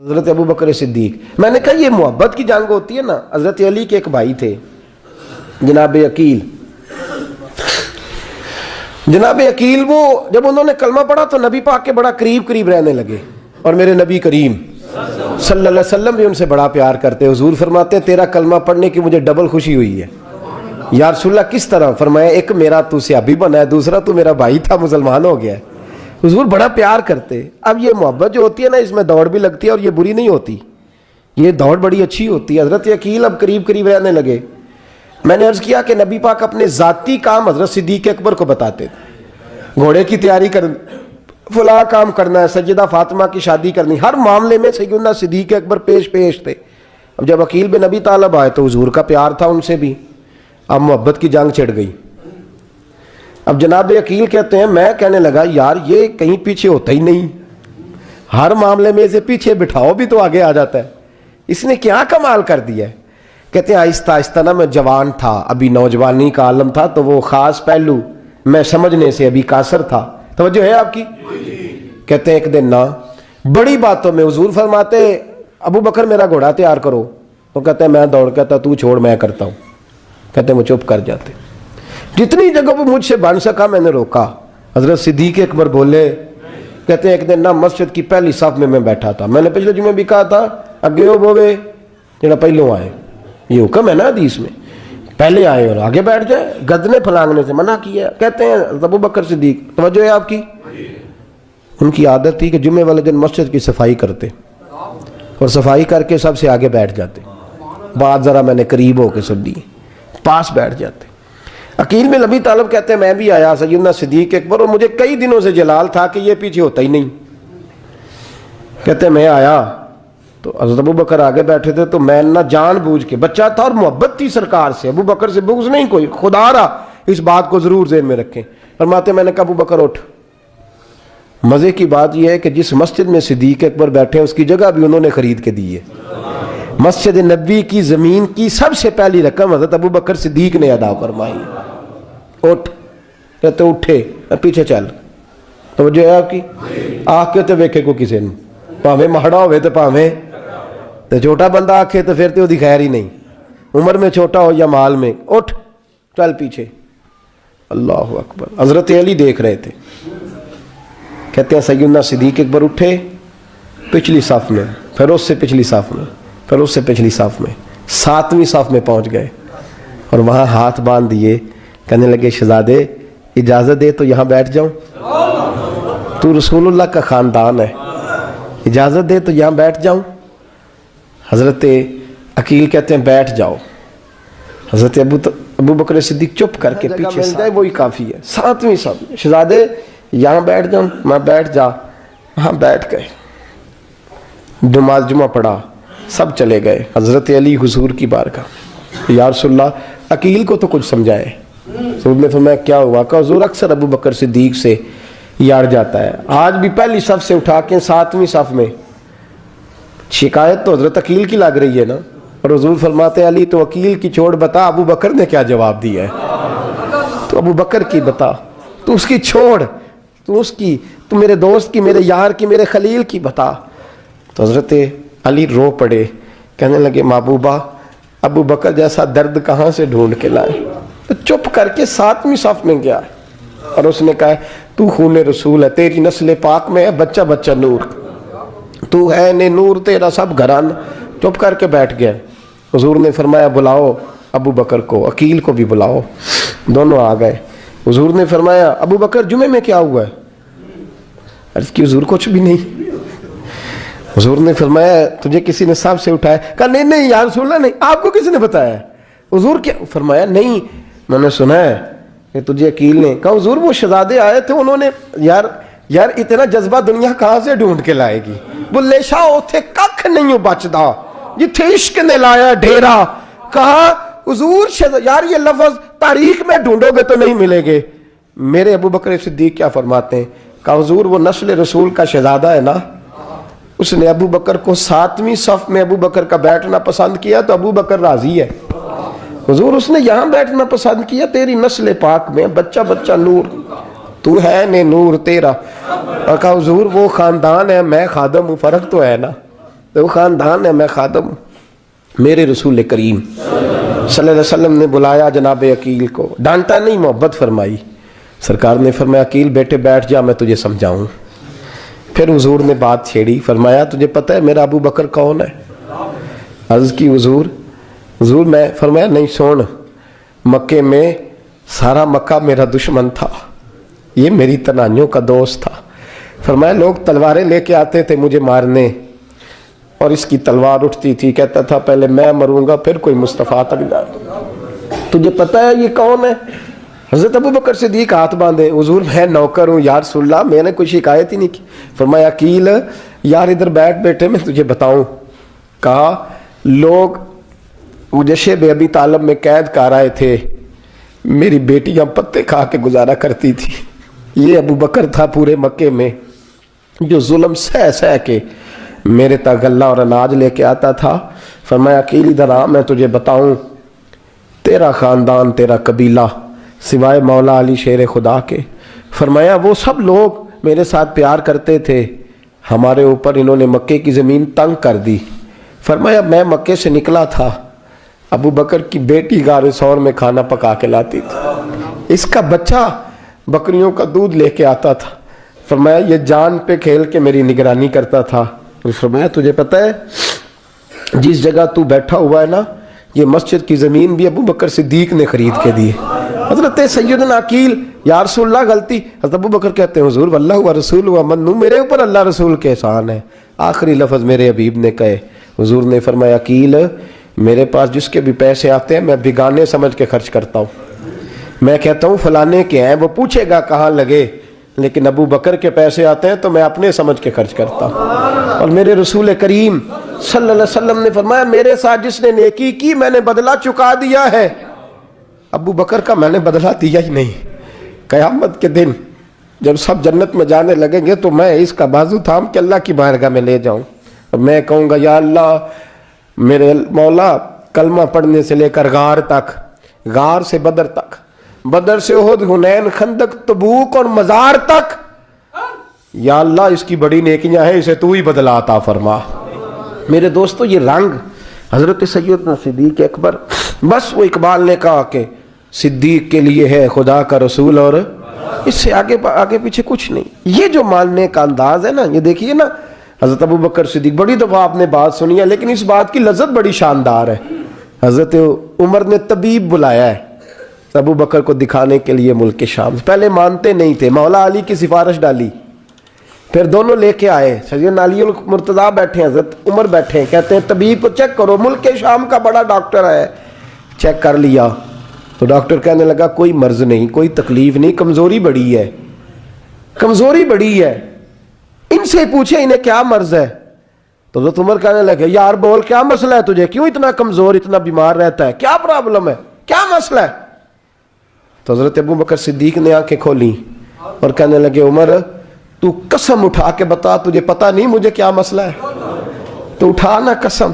حضرت ابو بکر صدیق. میں نے کہا یہ محبت کی جنگ ہوتی ہے نا. حضرت علی کے ایک بھائی تھے جناب عقیل. جناب عقیل وہ جب انہوں نے کلمہ پڑھا تو نبی پاک کے بڑا قریب رہنے لگے, اور میرے نبی کریم صلی اللہ علیہ وسلم بھی ان سے بڑا پیار کرتے. حضور فرماتے تیرا کلمہ پڑھنے کی مجھے ڈبل خوشی ہوئی ہے. یا رسول اللہ کس طرح؟ فرمایا ایک میرا تو صحابی بنا ہے, دوسرا تو میرا بھائی تھا مسلمان ہو گیا ہے. حضور بڑا پیار کرتے. اب یہ محبت جو ہوتی ہے نا, اس میں دوڑ بھی لگتی ہے اور یہ بری نہیں ہوتی, یہ دوڑ بڑی اچھی ہوتی ہے. حضرت عقیل اب قریب رہنے لگے. میں نے عرض کیا کہ نبی پاک اپنے ذاتی کام حضرت صدیق اکبر کو بتاتے تھے. گھوڑے کی تیاری کر, فلاں کام کرنا ہے, سیدہ فاطمہ کی شادی کرنی, ہر معاملے میں سیدنا صدیق اکبر پیش تھے. اب جب عقیل بن نبی طالب آئے تو حضور کا پیار تھا ان سے بھی, اب محبت کی جنگ چھڑ گئی. اب جناب عقیل کہتے ہیں میں کہنے لگا یار یہ کہیں پیچھے ہوتا ہی نہیں, ہر معاملے میں اسے پیچھے بٹھاؤ بھی تو آگے آ جاتا ہے, اس نے کیا کمال کر دیا ہے. کہتے ہیں آہستہ آہستہ نا میں جوان تھا, ابھی نوجوانی کا عالم تھا, تو وہ خاص پہلو میں سمجھنے سے ابھی قاصر تھا. توجہ ہے آپ کی؟ کہتے ہیں ایک دن نا بڑی باتوں میں حضور فرماتے ابو بکر میرا گھوڑا تیار کرو, تو کہتے ہیں میں دوڑ, کہتا تو چھوڑ میں کرتا ہوں. کہتے ہیں وہ چپ کر جاتے. جتنی جگہ پہ مجھ سے بن سکا میں نے روکا. حضرت صدیق اکبر بولے, کہتے ہیں ایک دن نا مسجد کی پہلی صف میں بیٹھا تھا. میں نے پچھلے جمعے بھی کہا تھا اگے ہو بوے جڑا پہلوں آئے, یہ حکم ہے نا حدیث میں, پہلے آئے اور آگے بیٹھ جائے, گدنے پھلانگنے سے منع کیا. کہتے ہیں ابو بکر صدیق, توجہ ہے آپ کی, ان کی عادت تھی کہ جمعے والے دن مسجد کی صفائی کرتے اور صفائی کر کے سب سے آگے بیٹھ جاتے. بات ذرا میں نے قریب ہو کے سن لی, پاس بیٹھ جاتے. عقیل میں نبی طالب کہتے ہیں میں بھی آیا سیدنا صدیق اکبر, اور مجھے کئی دنوں سے جلال تھا کہ یہ پیچھے ہوتا ہی نہیں. کہتے ہیں میں آیا تو حضرت ابو بکر آگے بیٹھے تھے, تو میں نہ جان بوجھ کے, بچہ تھا اور محبت تھی سرکار سے, ابو بکر سے بغض نہیں کوئی, خدا رہا اس بات کو ضرور ذہن میں رکھیں. فرماتے میں نے کہا ابو بکر اٹھ. مزے کی بات یہ ہے کہ جس مسجد میں صدیق اکبر بیٹھے اس کی جگہ بھی انہوں نے خرید کے دی ہے. مسجد نبی کی زمین کی سب سے پہلی رقم حضرت ابو بکر صدیق نے ادا فرمائی. اٹھ. کہتے اٹھے, پیچھے چل. توجہ ہے آپ کی؟ آکھ کے ویکھے کو کسی نے, پاویں مہڑا ہوئے تو پاویں تو چھوٹا بندہ آکھے تو پھر تو وہ خیر ہی نہیں, عمر میں چھوٹا ہو یا مال میں. اٹھ چل پیچھے. اللہ اکبر. حضرت علی دیکھ رہے تھے. کہتے ہیں سیدنا صدیق اکبر اٹھے پچھلی صف میں, پھر اس سے پچھلی صف میں, پھر اس سے پچھلی صف میں, 7ویں صف میں پہنچ گئے اور وہاں ہاتھ باندھ دیے. کہنے لگے شہزادے اجازت دے تو یہاں بیٹھ جاؤں, تو رسول اللہ کا خاندان ہے, اجازت دے تو یہاں بیٹھ جاؤں. حضرت عقیل کہتے ہیں بیٹھ جاؤ. حضرت ابو بکر صدیق چپ کر کے پیچھے مل جائے وہی کافی ہے. 7ویں صف, شہزادے یہاں بیٹھ جاؤں. میں بیٹھ جا. وہاں بیٹھ گئے, نماز جمعہ پڑھا, سب چلے گئے. حضرت علی حضور کی بارگاہ, یا رسول اللہ عقیل کو تو کچھ سمجھائے. حضور نے فرمایا کیا ہوا؟ کہ حضور اکثر ابو بکر صدیق سے یار جاتا ہے, آج بھی پہلی صف سے اٹھا کے 7ویں صف میں. شکایت تو حضرت عقیل کی لگ رہی ہے نا, اور حضور فرماتے علی تو عقیل کی چھوڑ, بتا ابو بکر نے کیا جواب دیا ہے. تو ابو بکر کی بتا, تو اس کی چھوڑ, تو اس کی, تو میرے دوست کی, میرے یار کی, میرے خلیل کی بتا. تو حضرت علی رو پڑے, کہنے لگے محبوبہ ابو بکر جیسا درد کہاں سے ڈھونڈ کے لائے. تو چپ کر کے 7ویں صف میں گیا اور اس نے کہا تو خون رسول ہے, تیری نسل پاک میں ہے بچہ بچہ نور, تو ہے نے نور تیرا سب گھران. چپ کر کے بیٹھ گیا. حضور نے فرمایا بلاؤ ابو بکر کو, عقیل کو بھی بلاؤ. دونوں آ گئے. حضور نے فرمایا ابو بکر جمعے میں کیا ہوا ہے؟ عرض کی حضور کچھ بھی نہیں. حضور نے فرمایا تجھے کسی نے صف سے اٹھایا؟ کہا نہیں یا رسول اللہ نہیں. آپ کو کسی نے بتایا؟ حضور کیا؟ فرمایا نہیں میں نے سنا ہے کہ تجھے عقیل نے. کہا حضور وہ شہزادے آئے تھے, انہوں نے یار اتنا جذبہ دنیا کہاں سے ڈھونڈ کے لائے گی. بلے شاہ اوتھے ککھ نہیں بچدا جتھے عشق نے لایا ڈھیرا. کہا حضور یار یہ لفظ تاریخ میں ڈھونڈو گے تو نہیں ملے گے. میرے ابو بکر صدیق کیا فرماتے ہیں؟ کہا حضور وہ نسل رسول کا شہزادہ ہے نا, اس نے ابو بکر کو 7ویں صف میں ابو بکر کا بیٹھنا پسند کیا تو ابو بکر راضی ہے. حضور اس نے یہاں بیٹھنا پسند کیا, تیری نسل پاک میں بچہ بچہ نور, تو ہے نے نور تیرا. اور کہا حضور وہ خاندان ہے, میں خادم ہوں, فرق تو ہے نا. وہ خاندان ہے، میں خادم. میرے رسول کریم صلی اللہ علیہ وسلم نے بلایا جناب عقیل کو، ڈانٹا نہیں، محبت فرمائی. سرکار نے فرمایا عقیل بیٹے بیٹھ جا، میں تجھے سمجھاؤں. پھر حضور نے بات چھیڑی، فرمایا تجھے پتہ ہے میرا ابو بکر کون ہے؟ عرض کی حضور میں. فرمایا نہیں سن، مکے میں سارا مکہ میرا دشمن تھا، یہ میری تنہائیوں کا دوست تھا. فرمایا لوگ تلواریں لے کے آتے تھے مجھے مارنے، اور اس کی تلوار اٹھتی تھی، کہتا تھا پہلے میں مروں گا پھر کوئی مصطفیٰ تک جائے. تجھے پتہ ہے یہ کون ہے؟ حضرت ابو بکر صدیق ہاتھ باندھے، حضور میں نوکر ہوں یا رسول اللہ، میں نے کوئی شکایت ہی نہیں کی. فرمایا عقیل یار ادھر بیٹھ بیٹھے میں تجھے بتاؤں. کہا لوگ مجھے شیب ابی طالب میں قید کر آئے تھے، میری بیٹیاں پتے کھا کے گزارا کرتی تھی. یہ ابو بکر تھا پورے مکے میں جو ظلم سہ کے میرے تک غلہ اور اناج لے کے آتا تھا. فرمایا عقیل ادھر آ، میں تجھے بتاؤں تیرا خاندان تیرا قبیلہ سوائے مولا علی شیر خدا کے، فرمایا وہ سب لوگ میرے ساتھ پیار کرتے تھے، ہمارے اوپر انہوں نے مکے کی زمین تنگ کر دی. فرمایا میں مکے سے نکلا تھا، ابو بکر کی بیٹی غار ثور میں کھانا پکا کے لاتی تھی، اس کا بچہ بکریوں کا دودھ لے کے آتا تھا. فرمایا یہ جان پہ کھیل کے میری نگرانی کرتا تھا. فرمایا تجھے پتہ ہے جس جگہ تو بیٹھا ہوا ہے نا، یہ مسجد کی زمین بھی ابو بکر صدیق نے خرید کے دی. حضرت سیدنا عقیل یا رسول اللہ غلطی. حضرت ابو بکر کہتے ہیں حضور واللہ و رسول و منو، میرے اوپر اللہ رسول کے احسان ہے. آخری لفظ میرے حبیب نے کہے. حضور نے فرمایا عقیل میرے پاس جس کے بھی پیسے آتے ہیں میں بگانے سمجھ کے خرچ کرتا ہوں. میں کہتا ہوں فلانے کے ہیں، وہ پوچھے گا کہاں لگے، لیکن ابو بکر کے پیسے آتے ہیں تو میں اپنے سمجھ کے خرچ کرتا ہوں. اور میرے رسول کریم صلی اللہ علیہ وسلم نے فرمایا میرے ساتھ جس نے نیکی کی میں نے بدلہ چکا دیا ہے. ابو بکر کا میں نے بدلہ دیا ہی نہیں. قیامت کے دن جب سب جنت میں جانے لگیں گے تو میں اس کا بازو تھام کے اللہ کی بارگاہ میں لے جاؤں اور میں کہوں گا یا اللہ میرے مولا کلمہ پڑھنے سے لے کر غار تک، غار سے بدر تک، بدر سے احد، حنین، خندق، تبوک اور مزار تک، یا اللہ اس کی بڑی نیکیاں ہیں، اسے تو ہی بدلہ عطا فرما. میرے دوستو یہ رنگ حضرت سیدنا صدیق اکبر، بس وہ اقبال نے کہا کہ صدیق کے لیے ہے خدا کا رسول اور اس سے آگے پیچھے کچھ نہیں. یہ جو ماننے کا انداز ہے نا، یہ دیکھیے نا حضرت ابو بکر صدیق، بڑی دفعہ آپ نے بات سنی ہے لیکن اس بات کی لذت بڑی شاندار ہے. حضرت عمر نے طبیب بلایا ہے ابو بکر کو دکھانے کے لیے ملک شام. پہلے مانتے نہیں تھے، مولا علی کی سفارش ڈالی، پھر دونوں لے کے آئے. سیدنا علی المرتضیٰ بیٹھے ہیں، حضرت عمر بیٹھے ہیں، کہتے ہیں طبیب کو چیک کرو، ملک شام کا بڑا ڈاکٹر ہے. چیک کر لیا تو ڈاکٹر کہنے لگا کوئی مرض نہیں، کوئی تکلیف نہیں، کمزوری بڑی ہے، کمزوری بڑی ہے. ان سے پوچھے انہیں کیا مرض ہے؟ تو حضرت عمر کہنے لگے یار بول کیا مسئلہ ہے تجھے، کیوں اتنا کمزور اتنا بیمار رہتا ہے، کیا پرابلم ہے، کیا مسئلہ ہے؟ تو حضرت ابو بکر صدیق نے آنکھیں کھولی اور کہنے لگے عمر تو قسم اٹھا کے بتا، تجھے پتا نہیں مجھے کیا مسئلہ ہے؟ تو اٹھا نا قسم،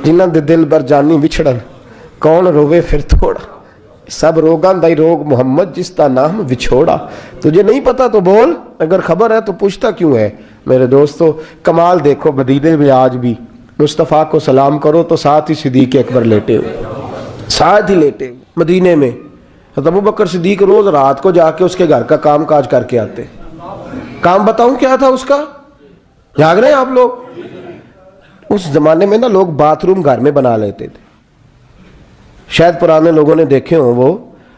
جنہ دے دل بر جانی بچھڑن کون روے پھر تھوڑا، سب روگاں دائی روگ محمد جس کا نام وچھوڑا. تجھے نہیں پتا تو بول، اگر خبر ہے تو پوچھتا کیوں ہے؟ میرے دوستو کمال دیکھو، مدینے میں آج بھی مصطفیٰ کو سلام کرو تو ساتھ ہی صدیق اکبر لیٹے ہوئے، ساتھ ہی لیٹے ہوئے. مدینے میں حضرت ابو بکر صدیق روز رات کو جا کے اس کے گھر کا کام کاج کر کے آتے. کام بتاؤں کیا تھا اس کا؟ جاگ رہے ہیں آپ لوگ؟ اس زمانے میں نا لوگ باتھ روم گھر میں بنا لیتے تھے، شاید پرانے لوگوں نے دیکھے ہوں، وہ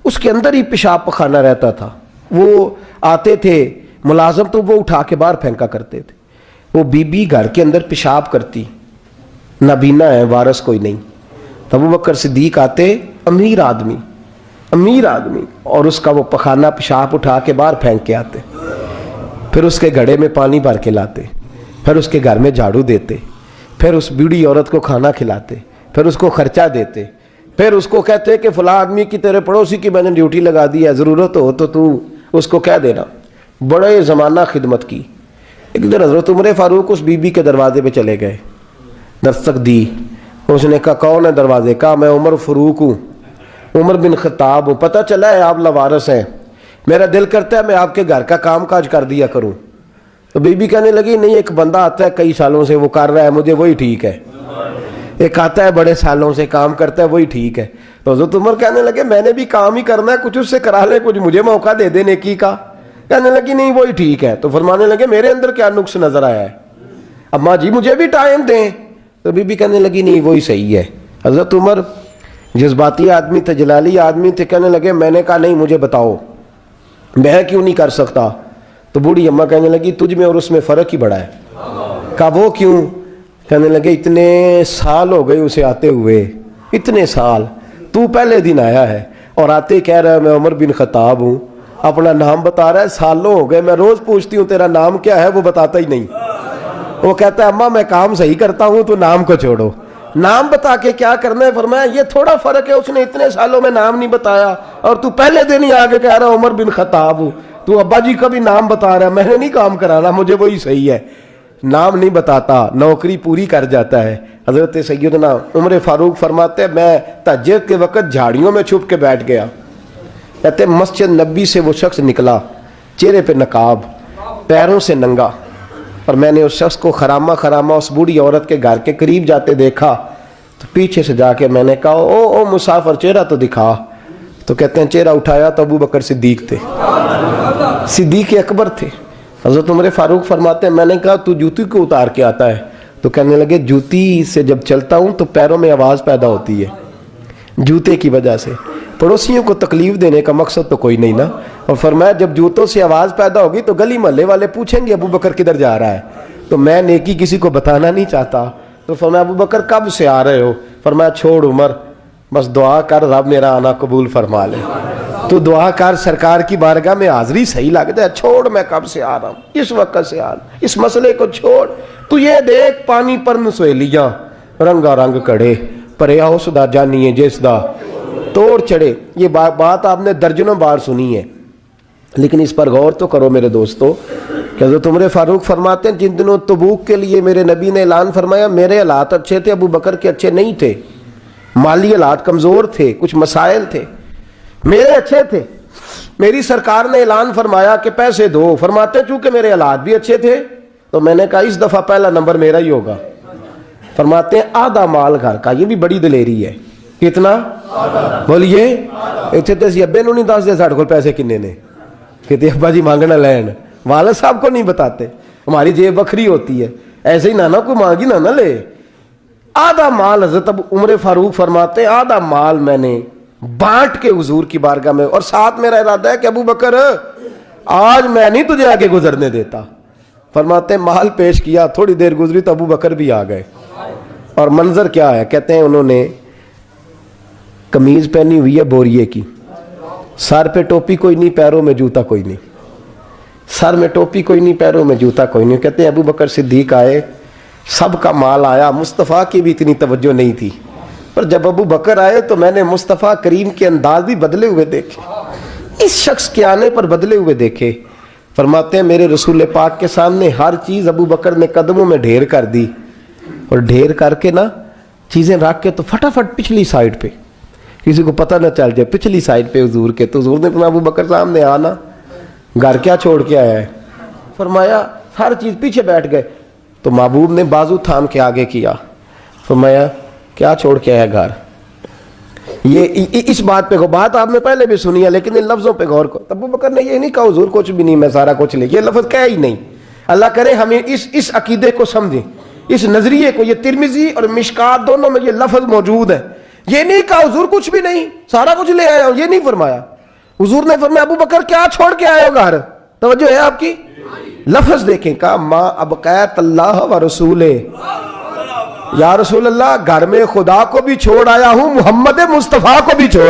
اس کے اندر ہی پیشاب پخانہ رہتا تھا. وہ آتے تھے ملازم تو وہ اٹھا کے باہر پھینکا کرتے تھے. وہ بی بی گھر کے اندر پیشاب کرتی، نابینا ہے، وارث کوئی نہیں. تب ابو بکر صدیق آتے، امیر آدمی اور اس کا وہ پخانہ پیشاب اٹھا کے باہر پھینک کے آتے، پھر اس کے گھڑے میں پانی بھر کے لاتے، پھر اس کے گھر میں جھاڑو دیتے، پھر اس بوڑھی عورت کو کھانا کھلاتے، پھر اس کو خرچہ دیتے، پھر اس کو کہتے کہ فلاں آدمی کی تیرے پڑوسی کی میں نے ڈیوٹی لگا دی ہے، ضرورت ہو تو اس کو کہہ دینا. بڑے زمانہ خدمت کی. ایک دن حضرت عمر فاروق اس بی بی کے دروازے پہ چلے گئے، دستک دی. اس نے کہا کون ہے دروازے کا؟ میں عمر فاروق ہوں، عمر بن خطاب ہوں. پتہ چلا ہے آپ لوارث ہیں، میرا دل کرتا ہے میں آپ کے گھر کا کام کاج کر دیا کروں. تو بی بی کہنے لگی نہیں، ایک بندہ آتا ہے کئی سالوں سے وہ کر رہا ہے مجھے وہی ٹھیک ہے، ایک آتا ہے بڑے سالوں سے کام کرتا ہے وہی ٹھیک ہے۔ تو حضرت عمر کہنے لگے میں نے بھی کام ہی کرنا ہے، کچھ اس سے کرا لے، کچھ مجھے موقع دے دے نیکی کا۔ کہنے لگی نہیں وہی ٹھیک ہے۔ تو فرمانے لگے میرے اندر کیا نقص نظر آیا ہے، اماں جی مجھے بھی ٹائم دیں۔ تو بی بی کہنے لگی نہیں وہی صحیح ہے۔ حضرت عمر جذباتی آدمی تھے، جلالی آدمی تھے، کہنے لگے میں نے کہا نہیں مجھے بتاؤ میں کیوں نہیں کر سکتا۔ تو بوڑھی اماں کہنے لگی تجھ میں اور اس میں فرق ہی بڑا ہے۔ کہا وہ کیوں؟ کہنے لگے اتنے سال ہو گئے اسے آتے ہوئے، اتنے سال، تو پہلے دن آیا ہے اور آتے کہہ رہا ہے میں عمر بن خطاب ہوں، اپنا نام بتا رہا ہے، سالوں ہو گئے میں روز پوچھتی ہوں تیرا نام کیا ہے، وہ بتاتا ہی نہیں۔ وہ کہتا ہے اماں میں کام صحیح کرتا ہوں تو نام کو چھوڑو، نام بتا کے کیا کرنا ہے۔ فرمایا یہ تھوڑا فرق ہے، اس نے اتنے سالوں میں نام نہیں بتایا اور تو پہلے دن ہی آگے کہہ رہا عمر بن خطاب ہوں، تو ابا جی کا بھی نام بتا رہا ہے، میں نے نہیں کام کرانا، مجھے وہی صحیح ہے۔ نام نہیں بتاتا، نوکری پوری کر جاتا ہے۔ حضرت سیدنا عمر فاروق فرماتے ہیں میں تہجد کے وقت جھاڑیوں میں چھپ کے بیٹھ گیا، کہتے ہیں مسجد نبی سے وہ شخص نکلا، چہرے پہ نقاب، پیروں سے ننگا، اور میں نے اس شخص کو خرامہ خرامہ اس بوڑھی عورت کے گھر کے قریب جاتے دیکھا، تو پیچھے سے جا کے میں نے کہا او مسافر چہرہ تو دکھا۔ تو کہتے ہیں چہرہ اٹھایا تو ابو بکر صدیق تھے، صدیق اکبر تھے۔ حضرت عمر فاروق فرماتے ہیں میں نے کہا تو جوتی کو اتار کے آتا ہے؟ تو کہنے لگے جوتی سے جب چلتا ہوں تو پیروں میں آواز پیدا ہوتی ہے، جوتے کی وجہ سے، پڑوسیوں کو تکلیف دینے کا مقصد تو کوئی نہیں نا۔ اور فرمایا جب جوتوں سے آواز پیدا ہوگی تو گلی محلے والے پوچھیں گے ابو بکر کدھر جا رہا ہے، تو میں نیکی کسی کو بتانا نہیں چاہتا۔ تو فرمایا ابو بکر کب سے آ رہے ہو؟ فرمایا چھوڑ عمر، بس دعا کر رب میرا آنا قبول فرما لے، تو دعا کر سرکار کی بارگاہ میں حاضری صحیح لگتا ہے، چھوڑ میں کب سے آ رہا ہوں، اس وقت سے آ رہا ہوں، اس مسئلے کو چھوڑ، تو یہ دیکھ پانی پر نسویلیاں رنگا رنگ کڑے پریا اس دا جانیے جس دا توڑ چڑھے۔ یہ بات آپ نے درجنوں بار سنی ہے، لیکن اس پر غور تو کرو میرے دوستو کہ حضرت عمر فاروق فرماتے ہیں جن دنوں تبوک کے لیے میرے نبی نے اعلان فرمایا میرے حالات اچھے تھے، ابو بکر کے اچھے نہیں تھے، مالی حالات کمزور تھے، کچھ مسائل تھے، میرے اچھے تھے۔ میری سرکار نے اعلان فرمایا کہ پیسے دو، فرماتے ہیں چونکہ میرے حالات بھی اچھے تھے تو میں نے کہا اس دفعہ پہلا نمبر میرا ہی ہوگا۔ فرماتے ہیں آدھا مال گھر کا، یہ بھی بڑی دلیری ہے۔ کتنا؟ بولیے اتنے تو اسی ابے نو نہیں دس دے ساڑھے کو پیسے کنے نے، کہتے ابا جی مانگنا لین، والد صاحب کو نہیں بتاتے، ہماری جیب بکھری ہوتی ہے، ایسے ہی نانا کوئی مانگی نہ لے۔ آدھا مال حضرت عمر فاروق فرماتے ہیں آدھا مال میں نے بانٹ کے حضور کی بارگاہ میں، اور ساتھ میرا ارادہ ہے کہ ابو بکر آج میں نہیں تجھے آگے گزرنے دیتا۔ فرماتے ہیں مال پیش کیا، تھوڑی دیر گزری تو ابو بکر بھی آ گئے، اور منظر کیا ہے؟ کہتے ہیں انہوں نے قمیض پہنی ہوئی ہے بوریے کی، سر پہ ٹوپی کوئی نہیں، پیروں میں جوتا کوئی نہیں، سر میں ٹوپی کوئی نہیں، پیروں میں جوتا کوئی نہیں۔ کہتے ہیں ابو بکر صدیق آئے، سب کا مال آیا، مصطفیٰ کی بھی اتنی توجہ نہیں تھی، پر جب ابو بکر آئے تو میں نے مصطفیٰ کریم کے انداز بھی بدلے ہوئے دیکھے، اس شخص کے آنے پر بدلے ہوئے دیکھے۔ فرماتے ہیں میرے رسول پاک کے سامنے ہر چیز ابو بکر نے قدموں میں ڈھیر کر دی، اور ڈھیر کر کے نا چیزیں رکھ کے تو فٹافٹ پچھلی سائیڈ پہ، کسی کو پتہ نہ چل جائے، پچھلی سائیڈ پہ حضور کے۔ تو حضور نے فرمایا ابو بکر سامنے آنا، گھر کیا چھوڑ کے آیا ہے؟ فرمایا ہر چیز، پیچھے بیٹھ گئے تو محبوب نے بازو تھام کے آگے کیا، فرمایا کیا چھوڑ کے آیا گھر؟ یہ اس بات پہ بات آپ نے پہلے بھی سنی ہے، لیکن ان لفظوں پہ غور کرو۔ ابو بکر نے یہ نہیں کہا حضور کچھ بھی نہیں میں سارا کچھ لے، یہ لفظ کہا ہی نہیں۔ اللہ کرے ہمیں اس عقیدے کو سمجھیں، اس نظریے کو۔ یہ ترمذی اور مشکات دونوں میں یہ لفظ موجود ہے۔ یہ نہیں کہا حضور کچھ بھی نہیں سارا کچھ لے آیا ہوں، یہ نہیں فرمایا۔ حضور نے فرمایا ابو بکر کیا چھوڑ کے آئے ہو گھر؟ توجہ ہے آپ کی؟ لفظ دیکھیں، کہا ما ابقیت اللہ و رسولہ، یا رسول اللہ گھر میں خدا کو بھی چھوڑ آیا ہوں، محمد مصطفیٰ کو بھی چھوڑ